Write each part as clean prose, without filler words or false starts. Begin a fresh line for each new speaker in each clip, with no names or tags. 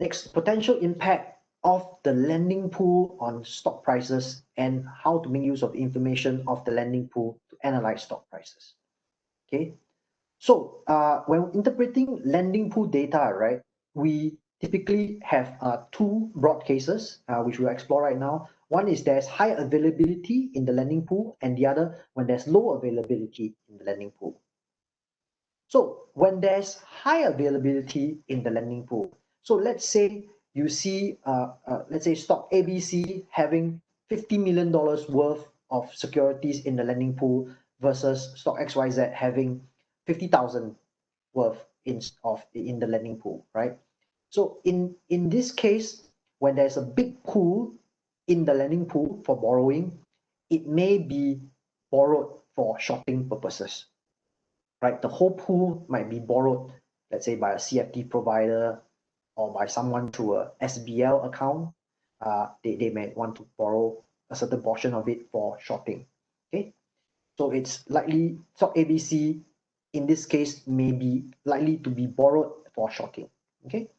Next, potential impact of the lending pool on stock prices and how to make use of the information of the lending pool to analyze stock prices. Okay, so when interpreting lending pool data, right, we typically have two broad cases, which we'll explore right now. One is there's high availability in the lending pool, and the other when there's low availability in the lending pool. So when there's high availability in the lending pool, so let's say you see, let's say stock ABC having $50 million worth of securities in the lending pool versus stock XYZ having 50,000 worth in the lending pool, right? So in this case, when there's a big pool in the lending pool for borrowing, it may be borrowed for shorting purposes, right? The whole pool might be borrowed, let's say by a CFD provider or by someone through a SBL account. They may want to borrow a certain portion of it for shorting. Okay, so it's likely stock ABC in this case may be likely to be borrowed for shorting. Okay,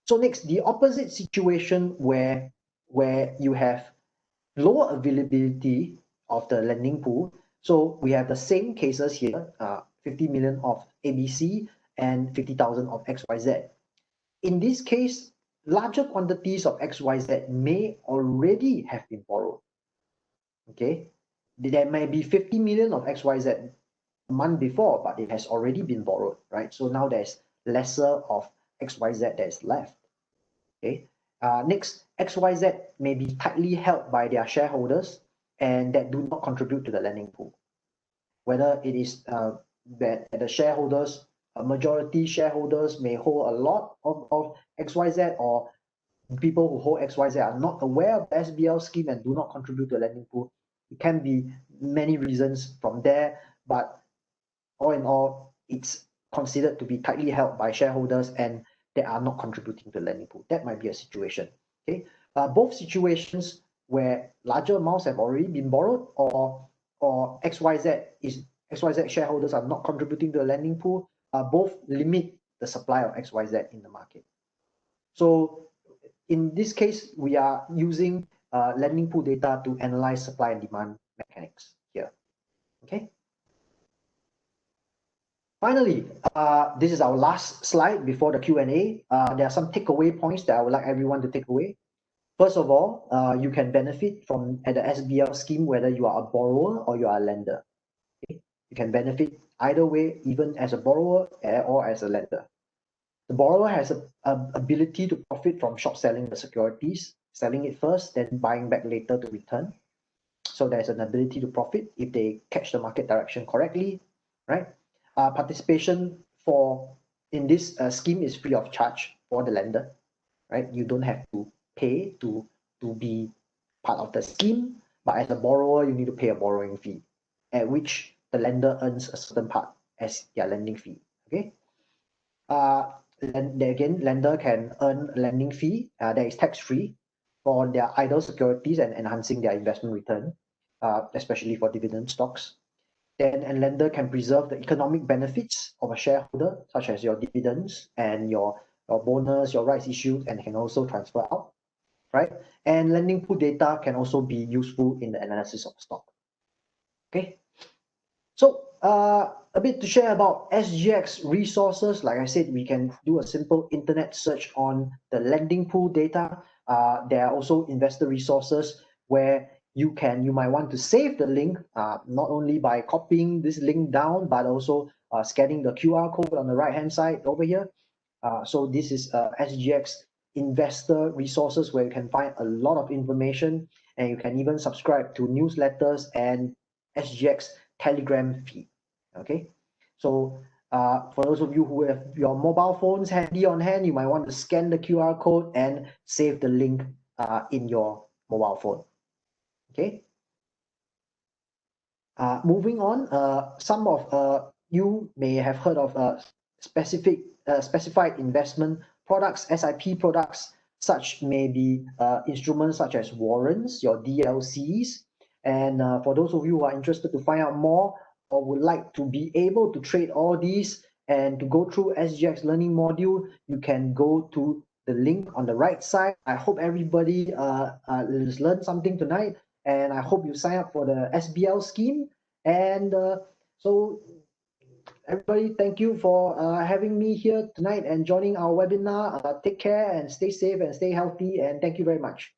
so next, the opposite situation where you have lower availability of the lending pool. So we have the same cases here, 50 million of ABC and 50,000 of XYZ. In this case, larger quantities of XYZ may already have been borrowed. Okay, there may be 50 million of XYZ a month before, but it has already been borrowed, right? So now there's lesser of XYZ that is left. Okay. Next, XYZ may be tightly held by their shareholders and that do not contribute to the lending pool. Whether it is that the shareholders, majority shareholders may hold a lot of XYZ, or people who hold XYZ are not aware of the SBL scheme and do not contribute to the lending pool. It can be many reasons from there, but all in all, it's considered to be tightly held by shareholders and they are not contributing to the lending pool. That might be a situation. Okay, both situations where larger amounts have already been borrowed, or XYZ shareholders are not contributing to the lending pool, both limit the supply of XYZ in the market. So in this case, we are using lending pool data to analyze supply and demand mechanics here. Okay. Finally, this is our last slide before the Q&A. There are some takeaway points that I would like everyone to take away. First of all, you can benefit from the SBL scheme whether you are a borrower or you are a lender. Okay? You can benefit either way, even as a borrower or as a lender. The borrower has an ability to profit from short selling the securities, selling it first, then buying back later to return. So there's an ability to profit if they catch the market direction correctly, right? Participation in this scheme is free of charge for the lender, right? You don't have to pay to be part of the scheme, but as a borrower, you need to pay a borrowing fee, at which the lender earns a certain part as their lending fee. Okay. And again, lender can earn a lending fee that is tax-free for their idle securities and enhancing their investment return, especially for dividend stocks. Then a lender can preserve the economic benefits of a shareholder, such as your dividends and your bonus, your rights issues, and can also transfer out, right? And lending pool data can also be useful in the analysis of stock. Okay, so a bit to share about SGX resources. Like I said, we can do a simple internet search on the lending pool data. There are also investor resources where you might want to save the link, not only by copying this link down, but also scanning the QR code on the right hand side over here. So this is SGX investor resources where you can find a lot of information, and you can even subscribe to newsletters and SGX Telegram feed. Okay, so for those of you who have your mobile phones handy on hand, you might want to scan the QR code and save the link in your mobile phone. Okay. Moving on, some of you may have heard of specified investment products, SIP products. Such may be instruments such as warrants, your DLCs. And for those of you who are interested to find out more or would like to be able to trade all these and to go through SGX learning module, you can go to the link on the right side. I hope everybody has learned something tonight, and I hope you sign up for the SBL scheme. And so everybody, thank you for having me here tonight and joining our webinar. Take care and stay safe and stay healthy, and thank you very much.